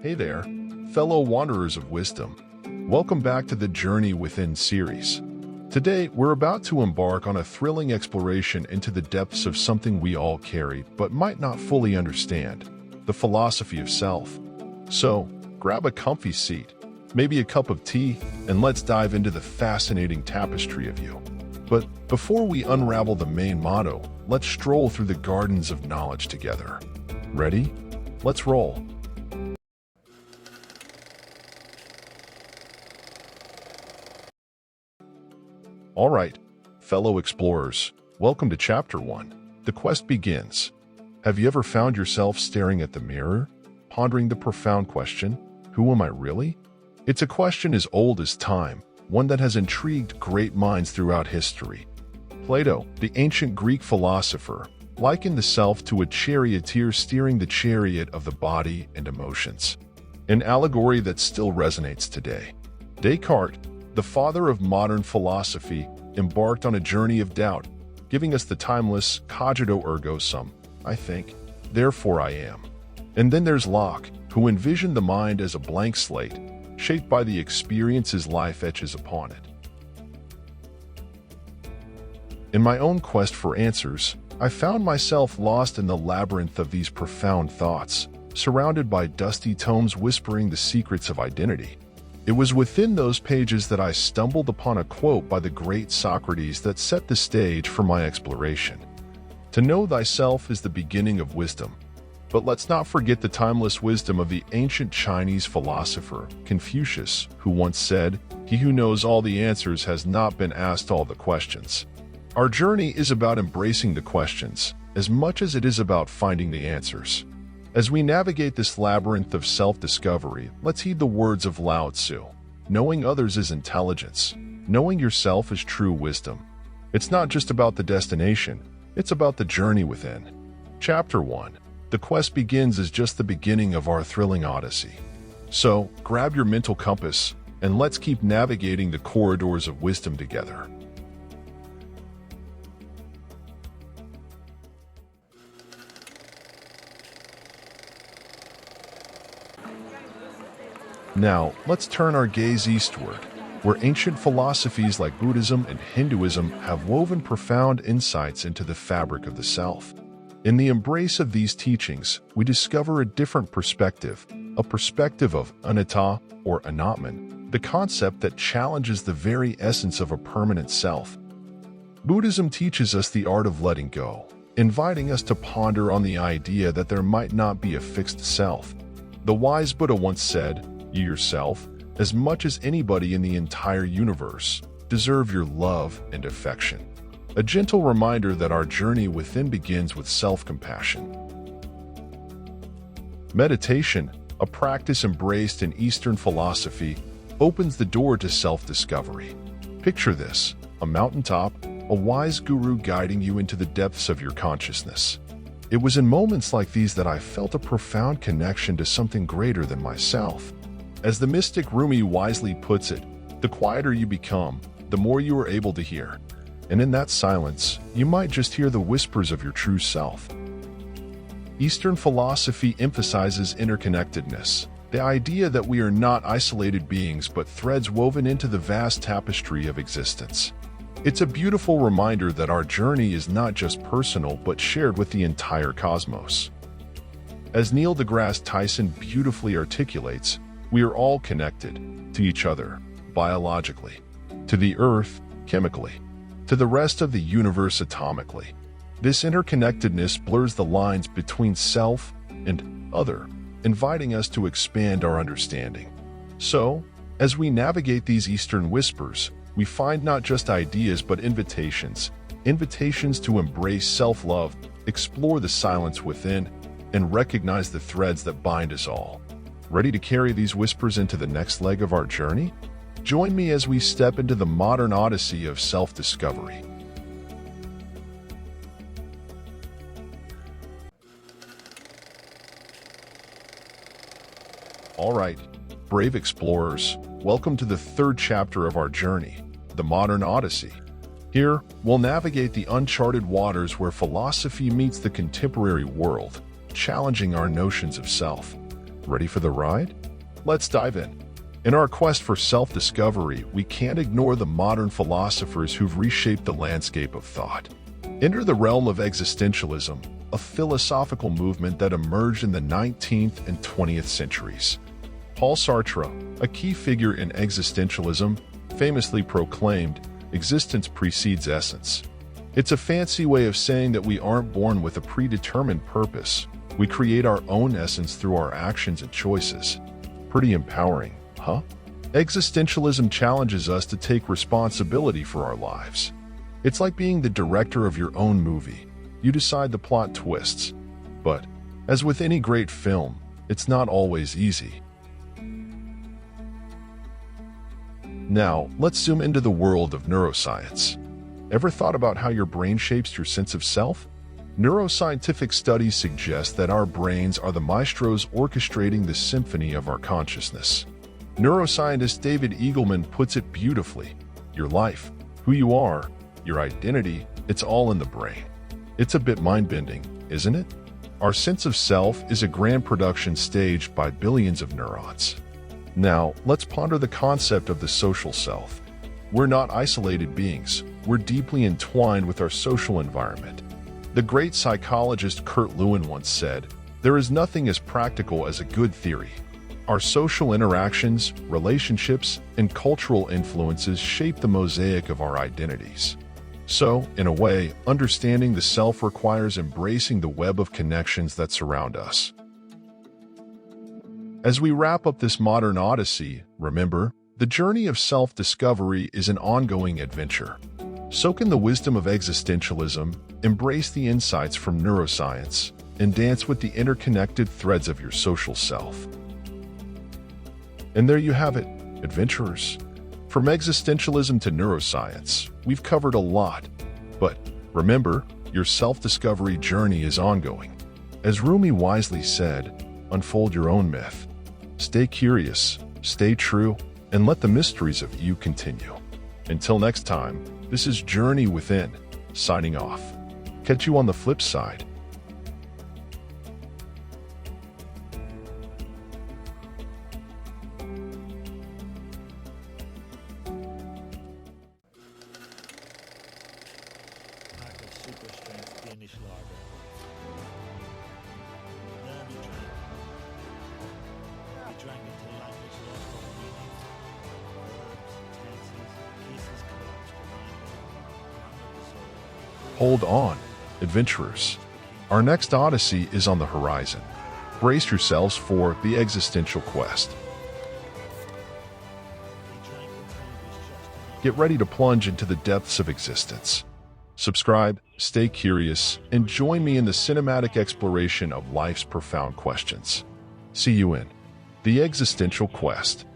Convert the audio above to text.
Hey there, fellow wanderers of wisdom. Welcome back to the Journey Within series. Today, we're about to embark on a thrilling exploration into the depths of something we all carry but might not fully understand, the philosophy of self. So, grab a comfy seat, maybe a cup of tea, and let's dive into the fascinating tapestry of you. But before we unravel the main motto, let's stroll through the gardens of knowledge together. Ready? Let's roll. All right, fellow explorers, welcome to Chapter 1. The quest begins. Have you ever found yourself staring at the mirror, pondering the profound question, who am I really? It's a question as old as time, one that has intrigued great minds throughout history. Plato, the ancient Greek philosopher, likened the self to a charioteer steering the chariot of the body and emotions, an allegory that still resonates today. Descartes, the father of modern philosophy, embarked on a journey of doubt, giving us the timeless cogito ergo sum, I think, therefore I am. And then there's Locke, who envisioned the mind as a blank slate, shaped by the experiences life etches upon it. In my own quest for answers, I found myself lost in the labyrinth of these profound thoughts, surrounded by dusty tomes whispering the secrets of identity. It was within those pages that I stumbled upon a quote by the great Socrates that set the stage for my exploration. To know thyself is the beginning of wisdom. But let's not forget the timeless wisdom of the ancient Chinese philosopher, Confucius, who once said, "He who knows all the answers has not been asked all the questions." Our journey is about embracing the questions, as much as it is about finding the answers. As we navigate this labyrinth of self-discovery, let's heed the words of Lao Tzu. Knowing others is intelligence. Knowing yourself is true wisdom. It's not just about the destination, it's about the journey within. Chapter 1. The quest begins as just the beginning of our thrilling odyssey. So, grab your mental compass, and let's keep navigating the corridors of wisdom together. Now, let's turn our gaze eastward, where ancient philosophies like Buddhism and Hinduism have woven profound insights into the fabric of the self. In the embrace of these teachings, we discover a different perspective, a perspective of anatta, or anatman, the concept that challenges the very essence of a permanent self. Buddhism teaches us the art of letting go, inviting us to ponder on the idea that there might not be a fixed self. The wise Buddha once said, "You yourself, as much as anybody in the entire universe, deserve your love and affection." A gentle reminder that our journey within begins with self-compassion. Meditation, a practice embraced in Eastern philosophy, opens the door to self-discovery. Picture this, a mountaintop, a wise guru guiding you into the depths of your consciousness. It was in moments like these that I felt a profound connection to something greater than myself. As the mystic Rumi wisely puts it, the quieter you become, the more you are able to hear. And in that silence, you might just hear the whispers of your true self. Eastern philosophy emphasizes interconnectedness, the idea that we are not isolated beings but threads woven into the vast tapestry of existence. It's a beautiful reminder that our journey is not just personal but shared with the entire cosmos. As Neil deGrasse Tyson beautifully articulates, we are all connected to each other, biologically, to the earth, chemically, to the rest of the universe atomically. This interconnectedness blurs the lines between self and other, inviting us to expand our understanding. So, as we navigate these Eastern whispers, we find not just ideas but invitations to embrace self-love, explore the silence within, and recognize the threads that bind us all. Ready to carry these whispers into the next leg of our journey? Join me as we step into the modern odyssey of self-discovery. All right, brave explorers, welcome to the third chapter of our journey, the modern odyssey. Here, we'll navigate the uncharted waters where philosophy meets the contemporary world, challenging our notions of self. Ready for the ride? Let's dive in. In our quest for self-discovery, we can't ignore the modern philosophers who've reshaped the landscape of thought. Enter the realm of existentialism, a philosophical movement that emerged in the 19th and 20th centuries. Paul Sartre, a key figure in existentialism, famously proclaimed, "Existence precedes essence." It's a fancy way of saying that we aren't born with a predetermined purpose. We create our own essence through our actions and choices. Pretty empowering, huh? Existentialism challenges us to take responsibility for our lives. It's like being the director of your own movie. You decide the plot twists. But, as with any great film, it's not always easy. Now, let's zoom into the world of neuroscience. Ever thought about how your brain shapes your sense of self? Neuroscientific studies suggest that our brains are the maestros orchestrating the symphony of our consciousness. Neuroscientist David Eagleman puts it beautifully. Your life, who you are, your identity, it's all in the brain. It's a bit mind-bending, isn't it? Our sense of self is a grand production staged by billions of neurons. Now, let's ponder the concept of the social self. We're not isolated beings. We're deeply entwined with our social environment. The great psychologist Kurt Lewin once said, "There is nothing as practical as a good theory." Our social interactions, relationships, and cultural influences shape the mosaic of our identities. So, in a way, understanding the self requires embracing the web of connections that surround us. As we wrap up this modern odyssey, remember, the journey of self-discovery is an ongoing adventure. Soak in the wisdom of existentialism, embrace the insights from neuroscience, and dance with the interconnected threads of your social self. And there you have it, adventurers. From existentialism to neuroscience, we've covered a lot. But remember, your self-discovery journey is ongoing. As Rumi wisely said, unfold your own myth. Stay curious, stay true, and let the mysteries of you continue. Until next time, this is Journey Within, signing off. Catch you on the flip side. Super strength Danish lager. Then we drank it till language lost all meaning. Verbs, tenses, pieces collapsed around it. None of us all. Hold on, adventurers. Our next odyssey is on the horizon. Brace yourselves for the existential quest. We drank until it was just enough. Get ready to plunge into the depths of existence. Subscribe, stay curious, and join me in the cinematic exploration of life's profound questions. See you in the existential quest.